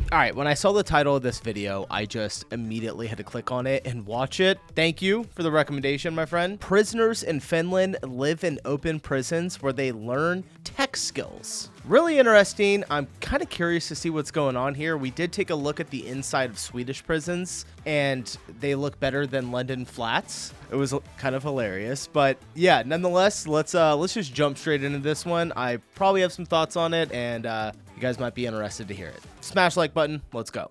All right, when I saw the title of this video, I just immediately had to click on it and watch it. Thank you for the recommendation, my friend. Prisoners in Finland live in open prisons where they learn tech skills. Really interesting. I'm kind of curious to see what's going on here. We did take a look at the inside of Swedish prisons, and they look better than London flats. It was kind of hilarious, but yeah, nonetheless, let's just jump straight into this one. I probably have some thoughts on it, and you guys might be interested to hear it. Smash the like button. Let's go.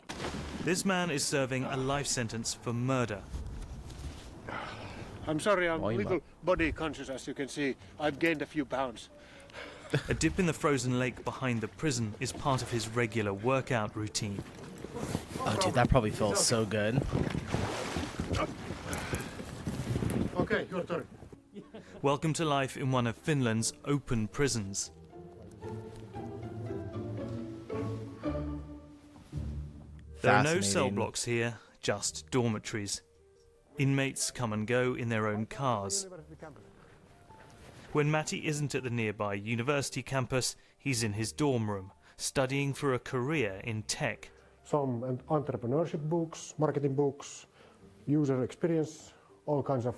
This man is serving a life sentence for murder. I'm sorry, I'm a little body conscious, as you can see. I've gained a few pounds. A dip in the frozen lake behind the prison is part of his regular workout routine. Oh, dude, that probably feels so good. Okay, your turn. Welcome to life in one of Finland's open prisons. There are no cell blocks here, just dormitories. Inmates come and go in their own cars. When Matti isn't at the nearby university campus, he's in his dorm room, studying for a career in tech. Some entrepreneurship books, marketing books, user experience, all kinds of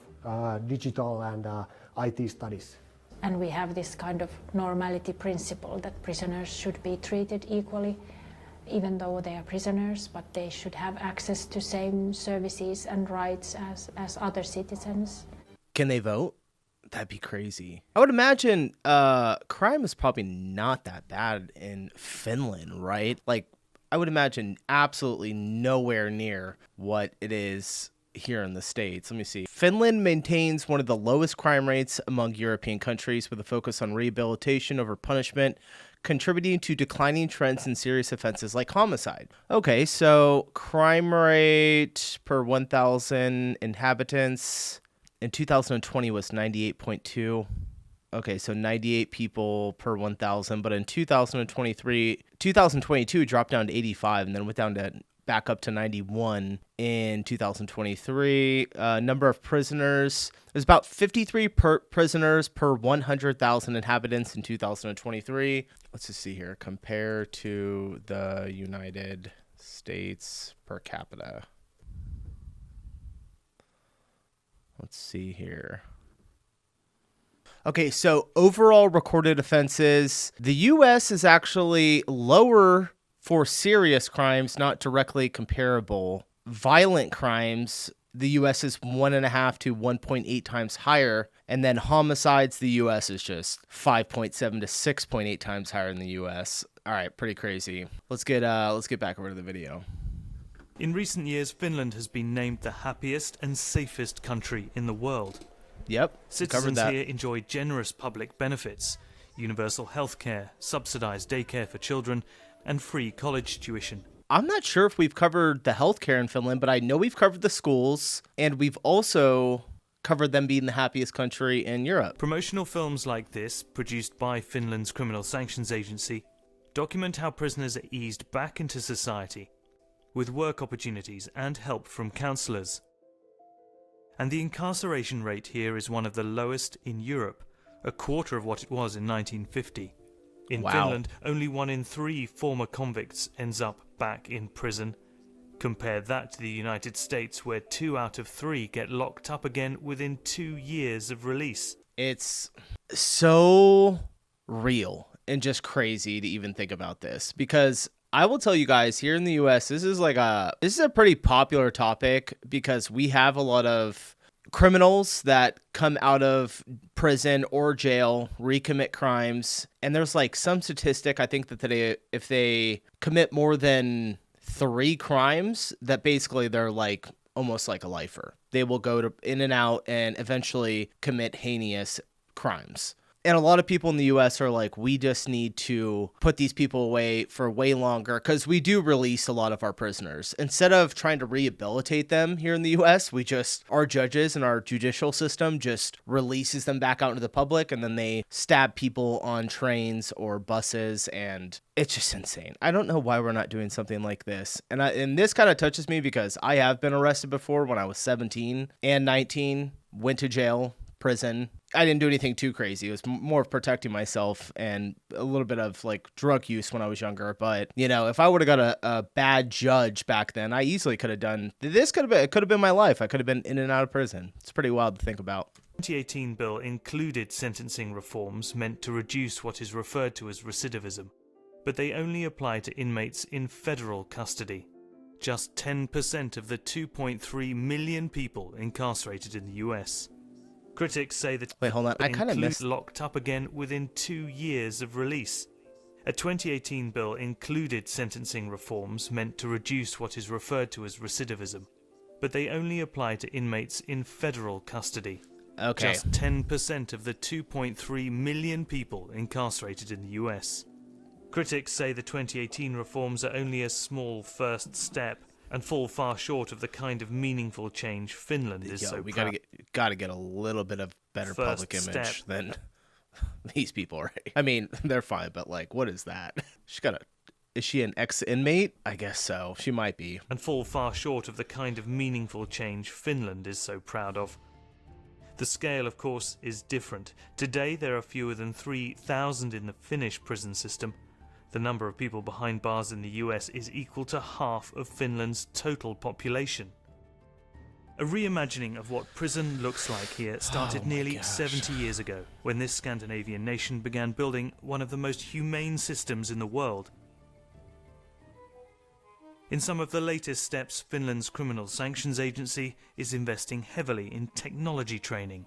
digital and IT studies. And we have this kind of normality principle that prisoners should be treated equally, even though they are prisoners, but they should have access to same services and rights as other citizens. Can they vote? That'd be crazy. I would imagine crime is probably not that bad in Finland, right? Like, I would imagine absolutely nowhere near what it is here in the States. Let me see. Finland maintains one of the lowest crime rates among European countries, with a focus on rehabilitation over punishment, contributing to declining trends in serious offenses like homicide. Okay, so crime rate per 1,000 inhabitants in 2020 was 98.2. Okay, so 98 people per 1,000, but in 2022 dropped down to 85 and then went down to back up to 91 in 2023. Number of prisoners, there's about 53 prisoners per 100,000 inhabitants in 2023. Let's just see here. Compare to the United States per capita. Let's see here. Okay, so overall recorded offenses, the U.S. is actually lower for serious crimes, not directly comparable. Violent crimes, the U.S. is 1.5 to 1.8 times higher. And then homicides, the U.S. is just 5.7 to 6.8 times higher in the U.S. All right, pretty crazy. Let's get back over to the video. In recent years, Finland has been named the happiest and safest country in the world. Yep, citizens here enjoy generous public benefits, universal health care, subsidized daycare for children, and free college tuition. I'm not sure if we've covered the healthcare in Finland, but I know we've covered the schools, and we've also covered them being the happiest country in Europe. Promotional films like this, produced by Finland's Criminal Sanctions Agency, document how prisoners are eased back into society, with work opportunities and help from counsellors. And the incarceration rate here is one of the lowest in Europe, a quarter of what it was in 1950. In Finland, only 1 in 3 former convicts ends up back in prison. Compare that to the United States, where 2 out of 3 get locked up again within 2 years of release. It's so real and just crazy to even think about this, because I will tell you guys, here in the US, this is a pretty popular topic, because we have a lot of criminals that come out of prison or jail, recommit crimes, and there's like some statistic, I think that if they commit more than 3 crimes, that basically they're like almost like a lifer. They will go to in and out and eventually commit heinous crimes. And a lot of people in the U.S. are like, we just need to put these people away for way longer, because we do release a lot of our prisoners. Instead of trying to rehabilitate them here in the U.S., our judges and our judicial system just releases them back out into the public, and then they stab people on trains or buses, and it's just insane. I don't know why we're not doing something like this. And this kind of touches me, because I have been arrested before when I was 17 and 19, went to jail, prison. I didn't do anything too crazy. It was more of protecting myself and a little bit of like drug use when I was younger. But, you know, if I would have got a bad judge back then, I easily could have done this. It could have been my life. I could have been in and out of prison. It's pretty wild to think about. The 2018 bill included sentencing reforms meant to reduce what is referred to as recidivism, but they only apply to inmates in federal custody. Just 10% of the 2.3 million people incarcerated in the US. Critics say that Wait, hold on. I kind of missed locked up again within 2 years of release. A 2018 bill included sentencing reforms meant to reduce what is referred to as recidivism, but they only apply to inmates in federal custody. Okay. Just 10% of the 2.3 million people incarcerated in the US. Critics say the 2018 reforms are only a small first step and fall far short of the kind of meaningful change Finland is so we proud. gotta get a little bit of better First public image step. than these people are. I mean, they're fine, but like, what is that? Is she an ex-inmate? I guess so. She might be. And fall far short of the kind of meaningful change Finland is so proud of. The scale, of course, is different. Today there are fewer than 3,000 in the Finnish prison system. The number of people behind bars in the US is equal to half of Finland's total population. A reimagining of what prison looks like here started nearly 70 years ago, when this Scandinavian nation began building one of the most humane systems in the world. In some of the latest steps, Finland's Criminal Sanctions Agency is investing heavily in technology training.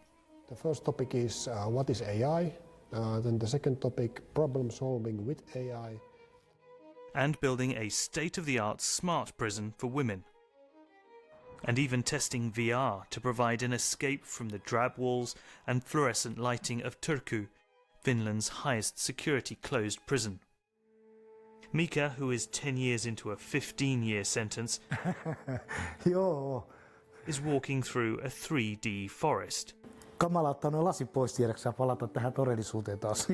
The first topic is what is AI? Then the second topic, problem solving with AI. And building a state-of-the-art smart prison for women. And even testing VR to provide an escape from the drab walls and fluorescent lighting of Turku, Finland's highest security closed prison. Mika, who is 10 years into a 15-year sentence, Joo. is walking through a 3D forest. Kamala ottaa nuo lasit pois tiedäksä palata tähän todellisuuteen taas.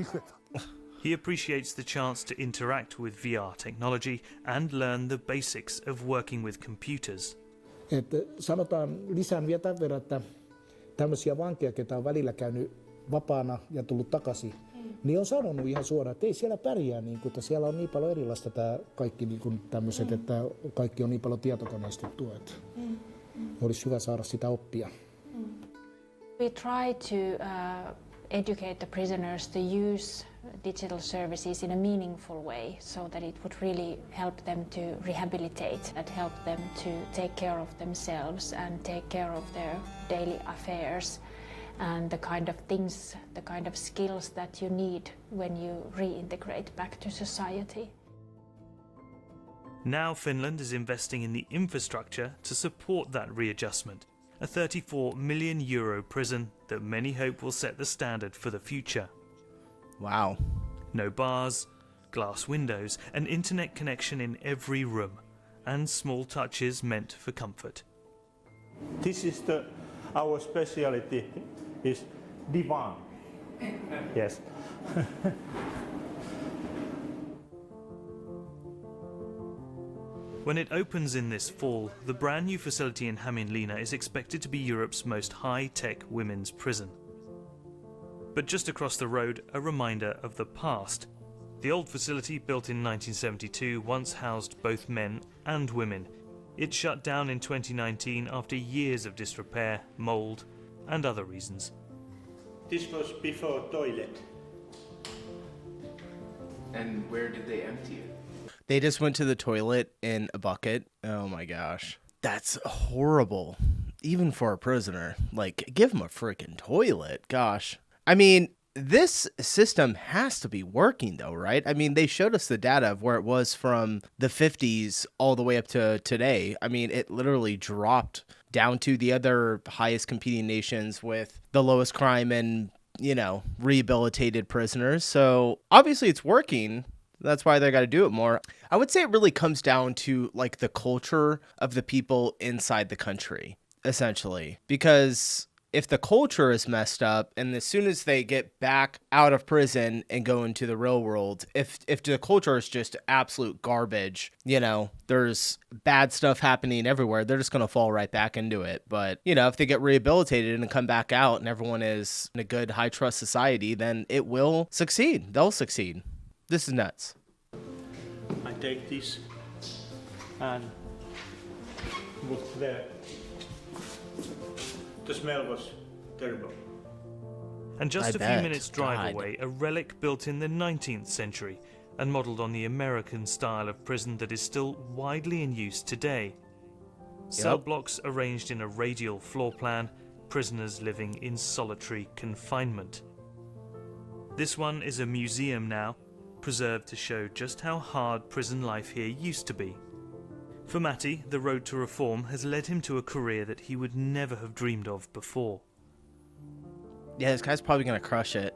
He appreciates the chance to interact with VR technology and learn the basics of working with computers. Sanotaan lisään vielä tämän verran, että tämmöisiä vankeja, ketä on välillä käynyt vapaana ja tullut takaisin, niin on sanonut ihan suoraan, että ei siellä pärjää, niin kuin, että siellä on niin paljon erilaista tämä kaikki niin kuin tämmöiset, että kaikki on niin paljon tietokoneistettua, että olisi hyvä saada sitä oppia. We try to educate the prisoners to use digital services in a meaningful way so that it would really help them to rehabilitate and help them to take care of themselves and take care of their daily affairs and the kind of things, the kind of skills that you need when you reintegrate back to society. Now Finland is investing in the infrastructure to support that readjustment. A €34 million prison that many hope will set the standard for the future. Wow. No bars, glass windows, an internet connection in every room, and small touches meant for comfort. This is our specialty is divan. Yes. When it opens in this fall, the brand new facility in Hämeenlinna is expected to be Europe's most high-tech women's prison. But just across the road, a reminder of the past. The old facility, built in 1972, once housed both men and women. It shut down in 2019 after years of disrepair, mould, and other reasons. This was before toilet. And where did they empty it? They just went to the toilet in a bucket. Oh my gosh. That's horrible. Even for a prisoner. Like, give him a freaking toilet. Gosh. I mean, this system has to be working though, right? I mean, they showed us the data of where it was from the 50s all the way up to today. I mean, it literally dropped down to the other highest competing nations with the lowest crime and, you know, rehabilitated prisoners. So obviously it's working. That's why they got to do it more. I would say it really comes down to like the culture of the people inside the country, essentially, because if the culture is messed up, and as soon as they get back out of prison and go into the real world, if the culture is just absolute garbage, you know, there's bad stuff happening everywhere, they're just going to fall right back into it. But, you know, if they get rehabilitated and come back out and everyone is in a good high trust society, then it will succeed. They'll succeed. This is nuts. I take this and look there. The smell was terrible. And just I a few bet. minutes drive God. away, a relic built in the 19th century and modelled on the American style of prison that is still widely in use today. Cell blocks arranged in a radial floor plan, prisoners living in solitary confinement. This one is a museum now, preserved to show just how hard prison life here used to be. For Matty, the road to reform has led him to a career that he would never have dreamed of before. Yeah, this guy's probably going to crush it.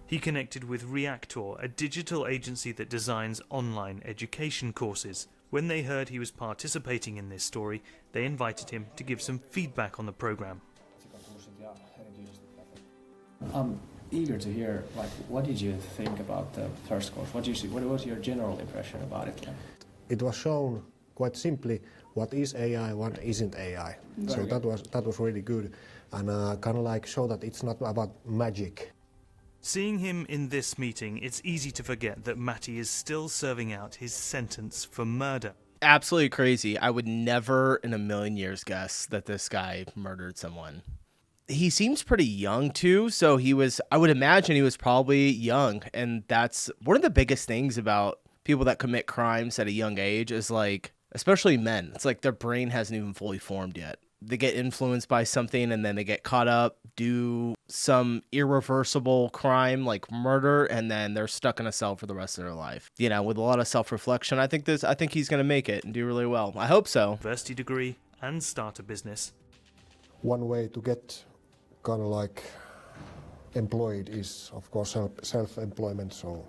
He connected with Reactor, a digital agency that designs online education courses. When they heard he was participating in this story, they invited him to give some feedback on the program. I'm eager to hear, like, what did you think about the first course? What was your general impression about it? It was shown quite simply what is AI, what isn't AI. So that was really good, and kind of like show that it's not about magic. Seeing him in this meeting, it's easy to forget that Matty is still serving out his sentence for murder. Absolutely crazy. I would never in a million years guess that this guy murdered someone. He seems pretty young too, so I would imagine he was probably young, and that's one of the biggest things about people that commit crimes at a young age is, like, especially men, it's like their brain hasn't even fully formed yet. They get influenced by something and then they get caught up, do some irreversible crime like murder, and then they're stuck in a cell for the rest of their life. You know, with a lot of self-reflection, I think he's going to make it and do really well. I hope so. University degree and start a business. One way to get kind of like employed is, of course, self-employment. So,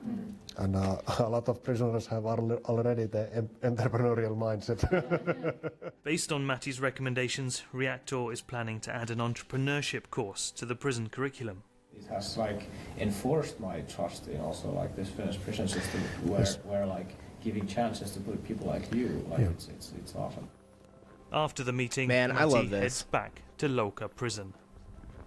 and a lot of prisoners have already the entrepreneurial mindset. Based on Matty's recommendations, Reactor is planning to add an entrepreneurship course to the prison curriculum. It has like enforced my trust in also like this Finnish prison system, where like giving chances to people like you, like it's awesome. After the meeting, Man, I Matty love this. heads back to Louka prison,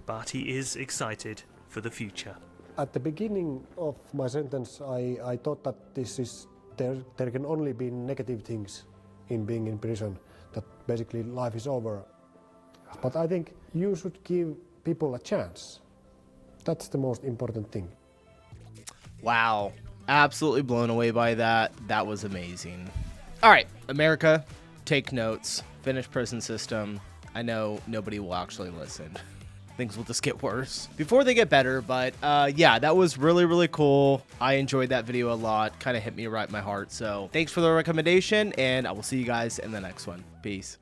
but he is excited for the future. At the beginning of my sentence, I thought that there can only be negative things in being in prison, that basically life is over. But I think you should give people a chance. That's the most important thing. Wow. Absolutely blown away by that. That was amazing. All right, America, take notes. Finnish prison system. I know nobody will actually listen. Things will just get worse before they get better. But yeah, that was really, really cool. I enjoyed that video a lot. Kind of hit me right in my heart. So thanks for the recommendation, and I will see you guys in the next one. Peace.